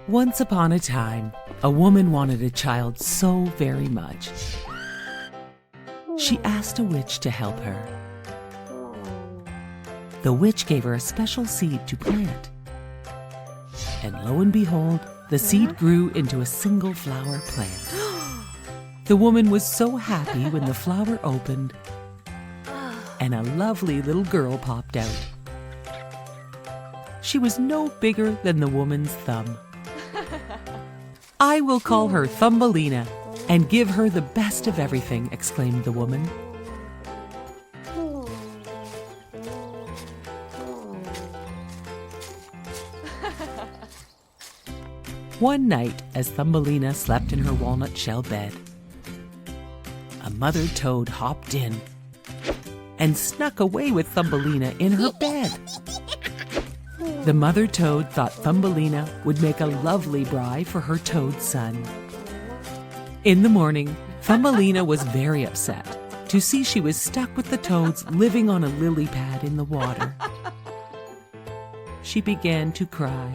Once upon a time, a woman wanted a child so very much. She asked a witch to help her. The witch gave her a special seed to plant. And lo and behold, the seed grew into a single flower plant. The woman was so happy when the flower opened and a lovely little girl popped out. She was no bigger than the woman's thumb. "I will call her Thumbelina and give her the best of everything," exclaimed the woman. One night, as Thumbelina slept in her walnut shell bed, a mother toad hopped in and snuck away with Thumbelina in her bed. The mother toad thought Thumbelina would make a lovely bride for her toad son. In the morning, Thumbelina was very upset to see she was stuck with the toads living on a lily pad in the water. She began to cry.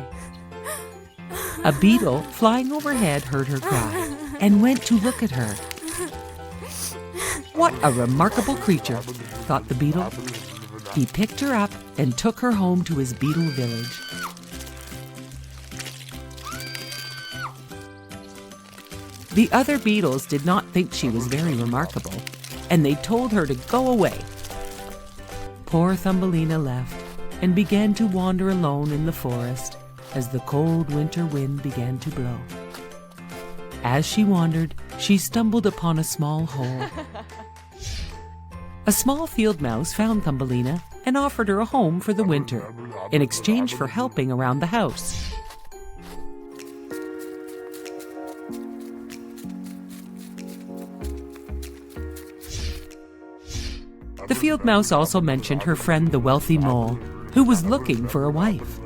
A beetle flying overhead heard her cry and went to look at her. "What a remarkable creature," thought the beetle. He picked her up and took her home to his beetle village. The other beetles did not think she was very remarkable, and they told her to go away. Poor Thumbelina left and began to wander alone in the forest as the cold winter wind began to blow. As she wandered, she stumbled upon a small hole. A small field mouse found Thumbelina and offered her a home for the winter in exchange for helping around the house. The field mouse also mentioned her friend the wealthy mole, who was looking for a wife.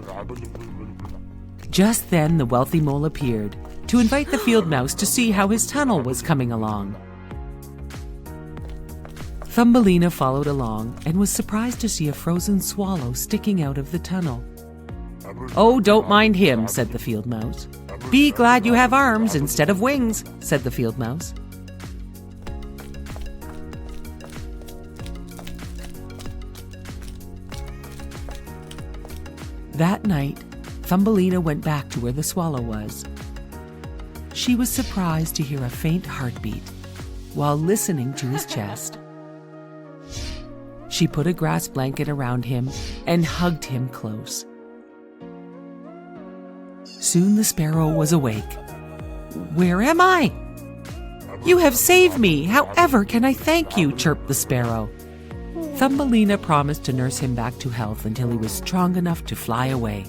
Just then the wealthy mole appeared to invite the field mouse to see how his tunnel was coming along. Thumbelina followed along and was surprised to see a frozen swallow sticking out of the tunnel. "Oh, don't mind him," said the field mouse. "Be glad you have arms instead of wings," said the field mouse. That night, Thumbelina went back to where the swallow was. She was surprised to hear a faint heartbeat while listening to his chest. She put a grass blanket around him and hugged him close. Soon the sparrow was awake. "Where am I?" "You have saved me. However can I thank you?" chirped the sparrow. Thumbelina promised to nurse him back to health until he was strong enough to fly away.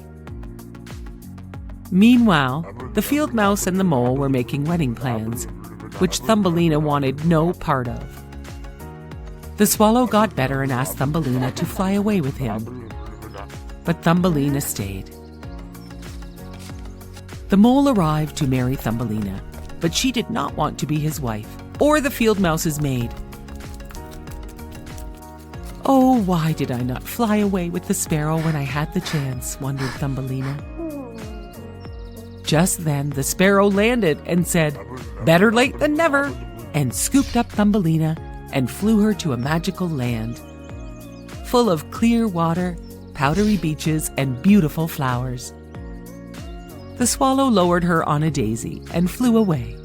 Meanwhile, the field mouse and the mole were making wedding plans, which Thumbelina wanted no part of. The swallow got better and asked Thumbelina to fly away with him, but Thumbelina stayed. The mole arrived to marry Thumbelina, but she did not want to be his wife or the field mouse's maid. "Oh, why did I not fly away with the sparrow when I had the chance?" wondered Thumbelina. Just then the sparrow landed and said, "Better late than never," and scooped up Thumbelina and flew her to a magical land, full of clear water, powdery beaches, and beautiful flowers. The swallow lowered her on a daisy and flew away.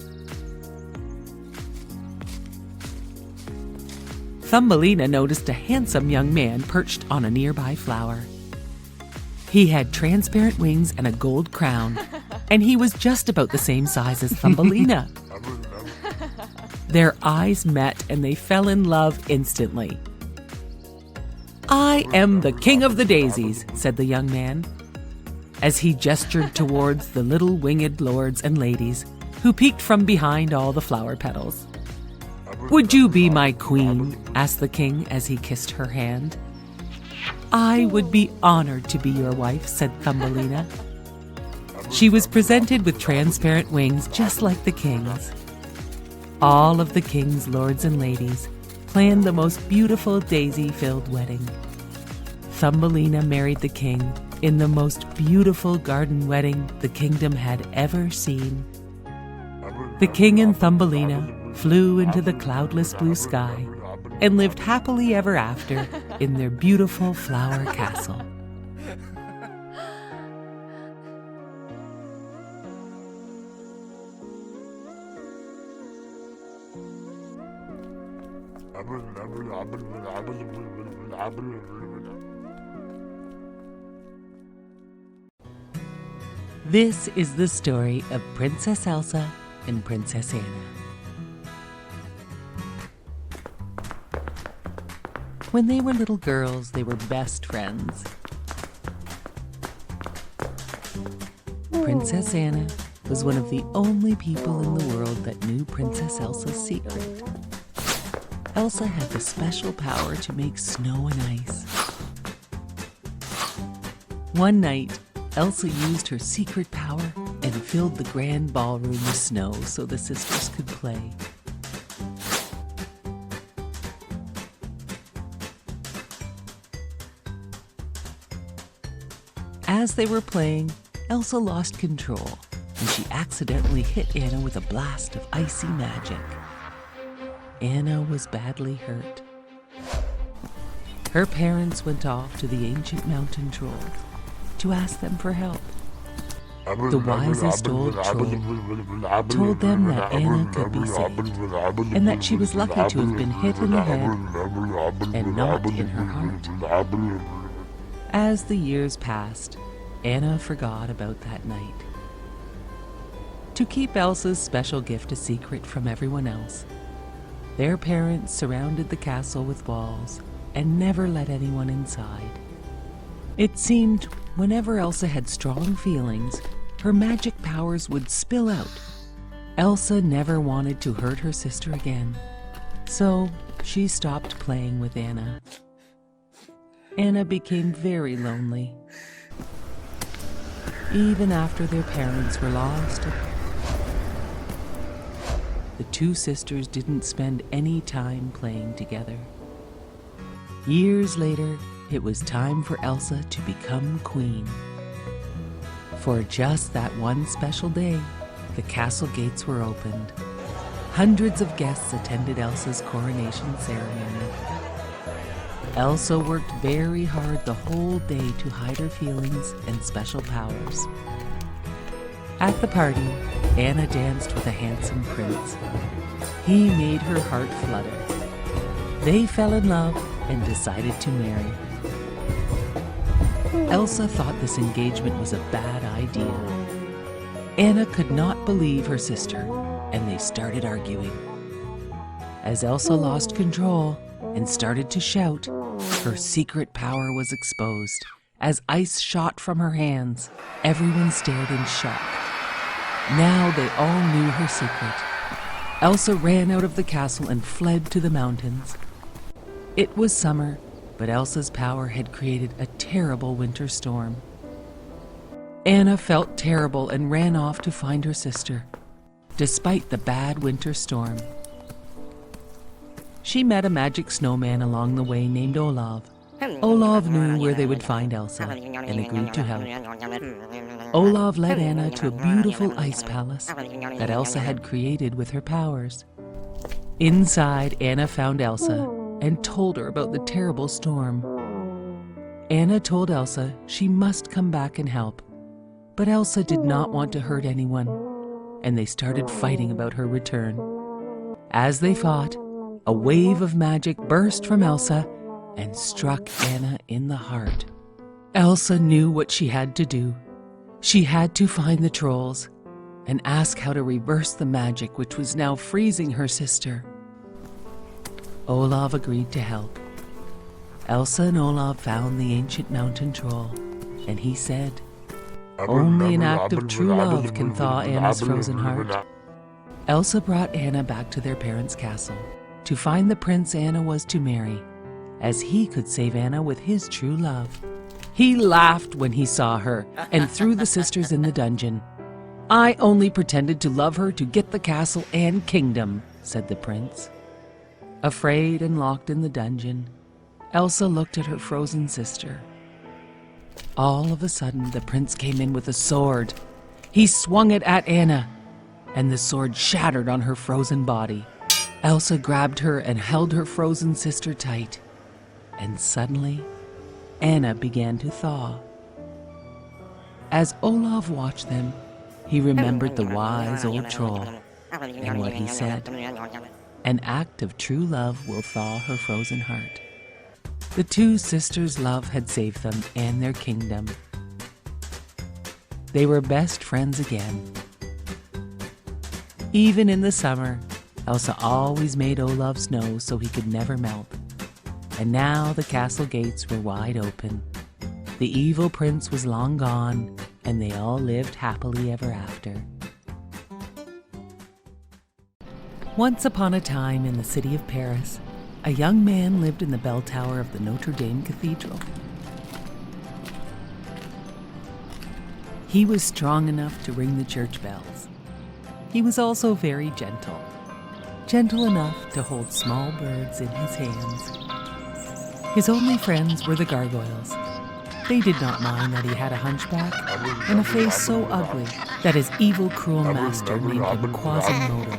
Thumbelina noticed a handsome young man perched on a nearby flower. He had transparent wings and a gold crown, and he was just about the same size as Thumbelina. Their eyes met and they fell in love instantly. "I am the king of the daisies," said the young man, as he gestured towards the little winged lords and ladies who peeked from behind all the flower petals. "Would you be my queen?" asked the king as he kissed her hand. "I would be honored to be your wife," said Thumbelina. She was presented with transparent wings just like the king's. All of the king's lords and ladies planned the most beautiful daisy-filled wedding. Thumbelina married the king in the most beautiful garden wedding the kingdom had ever seen. The king and Thumbelina flew into the cloudless blue sky and lived happily ever after in their beautiful flower castle. This is the story of Princess Elsa and Princess Anna. When they were little girls, they were best friends. Princess Anna was one of the only people in the world that knew Princess Elsa's secret. Elsa had the special power to make snow and ice. One night, Elsa used her secret power and filled the grand ballroom with snow so the sisters could play. As they were playing, Elsa lost control and she accidentally hit Anna with a blast of icy magic. Anna was badly hurt. Her parents went off to the ancient mountain trolls to ask them for help. The wisest old troll told them that Anna could be saved, and that she was lucky to have been hit in the head and not in her heart. As the years passed, Anna forgot about that night. To keep Elsa's special gift a secret from everyone else, their parents surrounded the castle with walls and never let anyone inside. It seemed whenever Elsa had strong feelings, her magic powers would spill out. Elsa never wanted to hurt her sister again, so she stopped playing with Anna. Anna became very lonely. Even after their parents were lost, the two sisters didn't spend any time playing together. Years later, it was time for Elsa to become queen. For just that one special day, the castle gates were opened. Hundreds of guests attended Elsa's coronation ceremony. Elsa worked very hard the whole day to hide her feelings and special powers. At the party, Anna danced with a handsome prince. He made her heart flutter. They fell in love and decided to marry. Elsa thought this engagement was a bad idea. Anna could not believe her sister, and they started arguing. As Elsa lost control and started to shout, her secret power was exposed. As ice shot from her hands, everyone stared in shock. Now they all knew her secret. Elsa ran out of the castle and fled to the mountains. It was summer, but Elsa's power had created a terrible winter storm. Anna felt terrible and ran off to find her sister, despite the bad winter storm. She met a magic snowman along the way named Olaf. Olaf knew where they would find Elsa and agreed to help. Olaf led Anna to a beautiful ice palace that Elsa had created with her powers. Inside, Anna found Elsa and told her about the terrible storm. Anna told Elsa she must come back and help, but Elsa did not want to hurt anyone, and they started fighting about her return. As they fought, a wave of magic burst from Elsa and struck Anna in the heart. Elsa knew what she had to do. She had to find the trolls and ask how to reverse the magic which was now freezing her sister. Olaf agreed to help. Elsa and Olaf found the ancient mountain troll, and he said, "Only an act of true love can thaw Anna's frozen heart." Elsa brought Anna back to their parents' castle to find the prince Anna was to marry, as he could save Anna with his true love. He laughed when he saw her and threw the sisters in the dungeon. "I only pretended to love her to get the castle and kingdom," said the prince. Afraid and locked in the dungeon, Elsa looked at her frozen sister. All of a sudden, the prince came in with a sword. He swung it at Anna, and the sword shattered on her frozen body. Elsa grabbed her and held her frozen sister tight. And suddenly, Anna began to thaw. As Olaf watched them, he remembered the wise old troll and what he said. An act of true love will thaw her frozen heart. The two sisters' love had saved them and their kingdom. They were best friends again. Even in the summer, Elsa always made Olaf snow so he could never melt. And now the castle gates were wide open. The evil prince was long gone, and they all lived happily ever after. Once upon a time in the city of Paris, a young man lived in the bell tower of the Notre Dame Cathedral. He was strong enough to ring the church bells. He was also very gentle, gentle enough to hold small birds in his hands. His only friends were the gargoyles. They did not mind that he had a hunchback and a face so ugly that his evil, cruel master named him Quasimodo,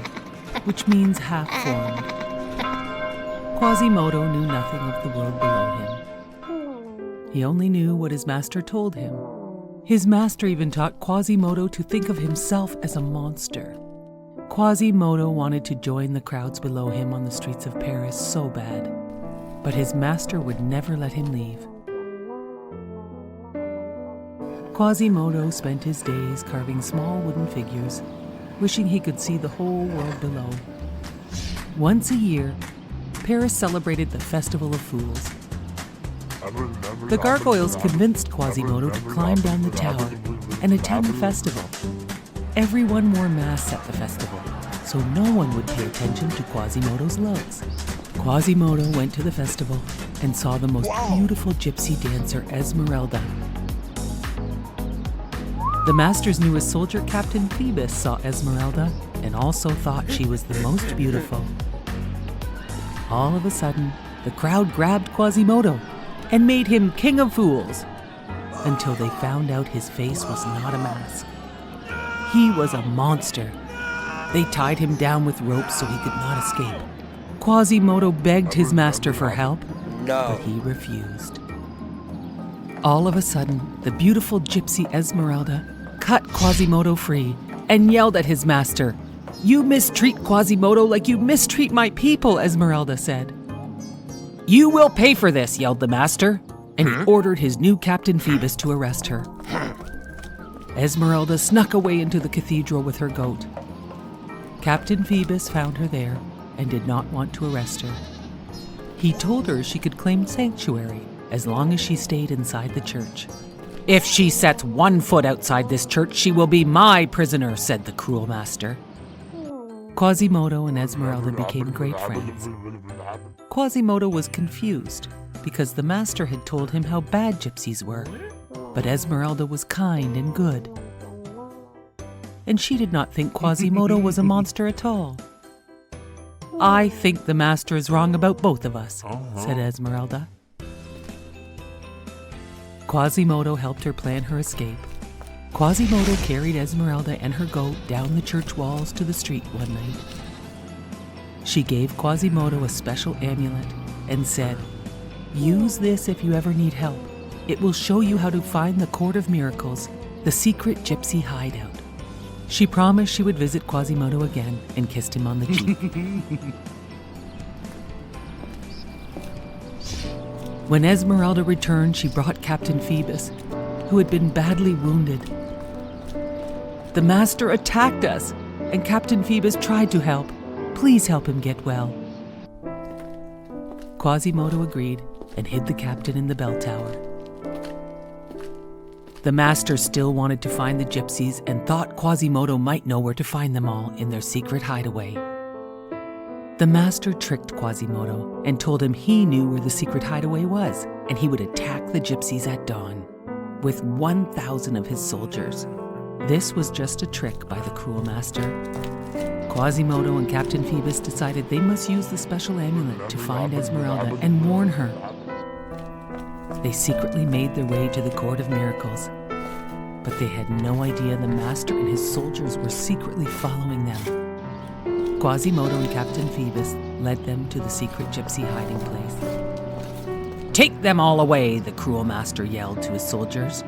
which means half-formed. Quasimodo knew nothing of the world below him. He only knew what his master told him. His master even taught Quasimodo to think of himself as a monster. Quasimodo wanted to join the crowds below him on the streets of Paris so bad, but his master would never let him leave. Quasimodo spent his days carving small wooden figures, wishing he could see the whole world below. Once a year, Paris celebrated the Festival of Fools. The gargoyles convinced Quasimodo to climb down the tower and attend the festival. Everyone wore masks at the festival, so no one would pay attention to Quasimodo's looks. Quasimodo went to the festival and saw the most beautiful gypsy dancer, Esmeralda. The master's newest soldier, Captain Phoebus, saw Esmeralda and also thought she was the most beautiful. All of a sudden, the crowd grabbed Quasimodo and made him king of fools, until they found out his face was not a mask. He was a monster. They tied him down with ropes so he could not escape. Quasimodo begged his master for help, but he refused. All of a sudden, the beautiful gypsy Esmeralda cut Quasimodo free and yelled at his master. "You mistreat Quasimodo like you mistreat my people," Esmeralda said. "You will pay for this," yelled the master, and he ordered his new Captain Phoebus to arrest her. Esmeralda snuck away into the cathedral with her goat. Captain Phoebus found her there and did not want to arrest her. He told her she could claim sanctuary as long as she stayed inside the church. "If she sets one foot outside this church, she will be my prisoner," said the cruel master. Quasimodo and Esmeralda became great friends. Quasimodo was confused because the master had told him how bad gypsies were, but Esmeralda was kind and good. And she did not think Quasimodo was a monster at all. "I think the master is wrong about both of us," said Esmeralda. Quasimodo helped her plan her escape. Quasimodo carried Esmeralda and her goat down the church walls to the street one night. She gave Quasimodo a special amulet and said, "Use this if you ever need help. It will show you how to find the Court of Miracles, the secret gypsy hideout." She promised she would visit Quasimodo again and kissed him on the cheek. When Esmeralda returned, she brought Captain Phoebus, who had been badly wounded. "The master attacked us, and Captain Phoebus tried to help. Please help him get well." Quasimodo agreed and hid the captain in the bell tower. The master still wanted to find the gypsies and thought Quasimodo might know where to find them all in their secret hideaway. The master tricked Quasimodo and told him he knew where the secret hideaway was, and he would attack the gypsies at dawn with 1,000 of his soldiers. This was just a trick by the cruel master. Quasimodo and Captain Phoebus decided they must use the special amulet to find Esmeralda and warn her. They secretly made their way to the Court of Miracles, but they had no idea the master and his soldiers were secretly following them. Quasimodo and Captain Phoebus led them to the secret gypsy hiding place. "Take them all away," the cruel master yelled to his soldiers.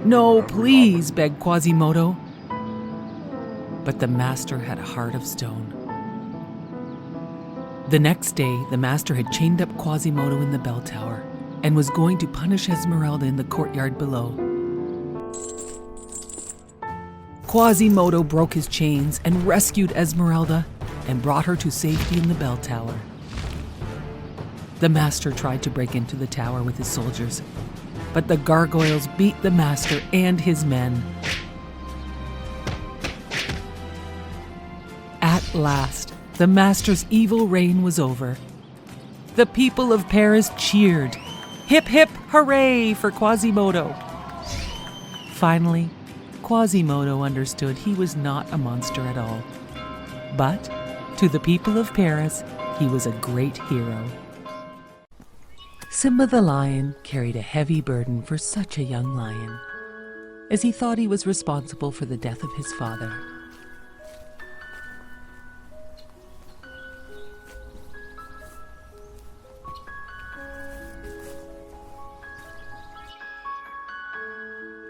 "No, please," begged Quasimodo. But the master had a heart of stone. The next day, the master had chained up Quasimodo in the bell tower and was going to punish Esmeralda in the courtyard below. Quasimodo broke his chains and rescued Esmeralda and brought her to safety in the bell tower. The master tried to break into the tower with his soldiers, but the gargoyles beat the master and his men. At last, the master's evil reign was over. The people of Paris cheered. Hip hip hooray for Quasimodo! Finally, Quasimodo understood he was not a monster at all. But to the people of Paris, he was a great hero. Simba the lion carried a heavy burden for such a young lion, as he thought he was responsible for the death of his father.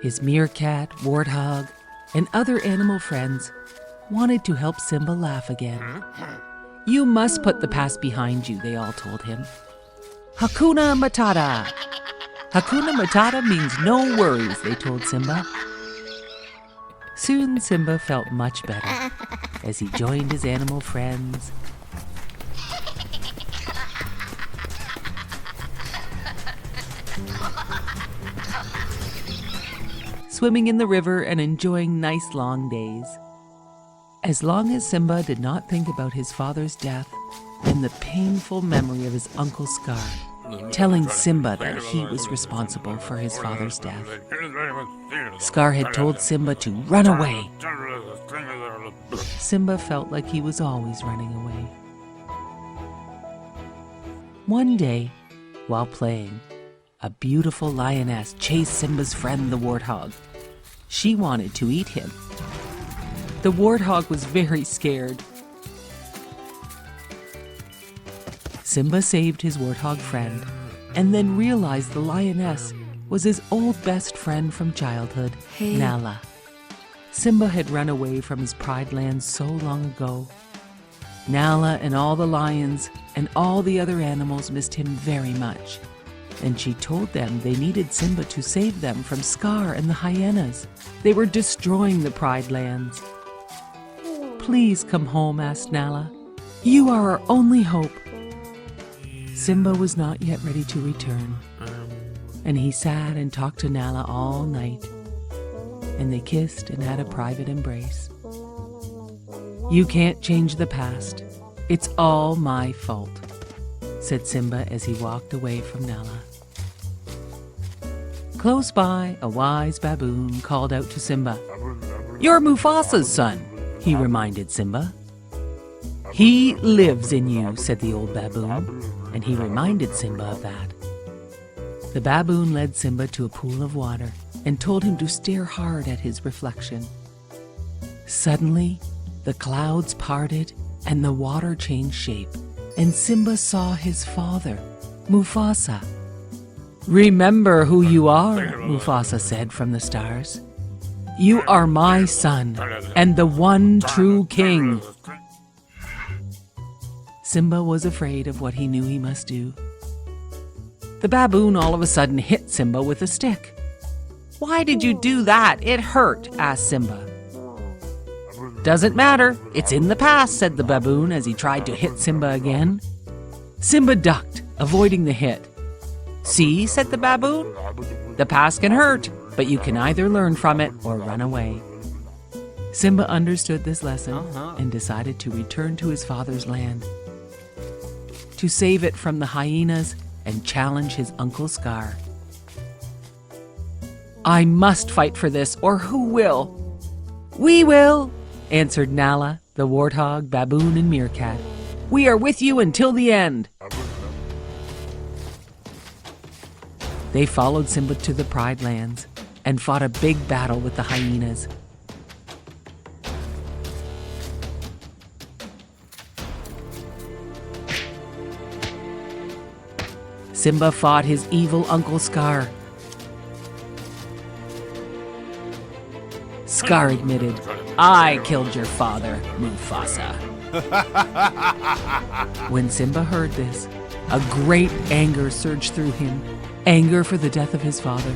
His meerkat, warthog, and other animal friends wanted to help Simba laugh again. "You must put the past behind you," they all told him. "Hakuna Matata!" Hakuna Matata means no worries, they told Simba. Soon Simba felt much better as he joined his animal friends. Swimming in the river and enjoying nice long days. As long as Simba did not think about his father's death and the painful memory of his Uncle Scar, telling Simba that he was responsible for his father's death. Scar had told Simba to run away. Simba felt like he was always running away. One day, while playing, a beautiful lioness chased Simba's friend the warthog. She wanted to eat him. The warthog was very scared. Simba saved his warthog friend and then realized the lioness was his old best friend from childhood, Nala. Simba had run away from his Pride Land so long ago. Nala and all the lions and all the other animals missed him very much, and she told them they needed Simba to save them from Scar and the hyenas. They were destroying the Pride Lands. "Please come home," asked Nala. "You are our only hope." Simba was not yet ready to return, and he sat and talked to Nala all night, and they kissed and had a private embrace. "You can't change the past. It's all my fault," said Simba as he walked away from Nala. Close by, a wise baboon called out to Simba. "You're Mufasa's son," he reminded Simba. "He lives in you," said the old baboon, and he reminded Simba of that. The baboon led Simba to a pool of water and told him to stare hard at his reflection. Suddenly, the clouds parted and the water changed shape, and Simba saw his father, Mufasa. "Remember who you are," Mufasa said from the stars. "You are my son and the one true king." Simba was afraid of what he knew he must do. The baboon all of a sudden hit Simba with a stick. "Why did you do that? It hurt," asked Simba. "Doesn't matter. It's in the past," said the baboon as he tried to hit Simba again. Simba ducked, avoiding the hit. "See," said the baboon, "the past can hurt, but you can either learn from it or run away." Simba understood this lesson and decided to return to his father's land, to save it from the hyenas and challenge his Uncle Scar. "I must fight for this, or who will?" "We will," answered Nala, the warthog, baboon, and meerkat. "We are with you until the end." They followed Simba to the Pride Lands and fought a big battle with the hyenas. Simba fought his evil Uncle Scar. Scar admitted, "I killed your father, Mufasa." When Simba heard this, a great anger surged through him. Anger for the death of his father.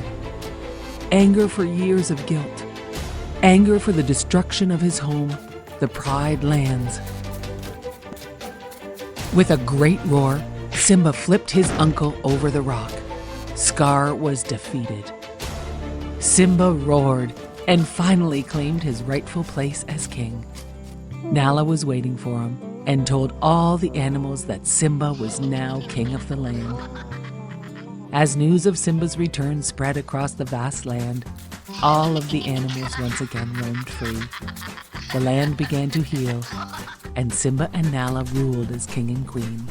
Anger for years of guilt. Anger for the destruction of his home, the Pride Lands. With a great roar, Simba flipped his uncle over the rock. Scar was defeated. Simba roared and finally claimed his rightful place as king. Nala was waiting for him and told all the animals that Simba was now king of the land. As news of Simba's return spread across the vast land, all of the animals once again roamed free. The land began to heal, and Simba and Nala ruled as king and queen.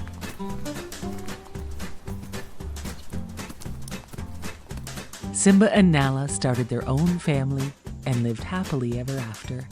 Simba and Nala started their own family and lived happily ever after.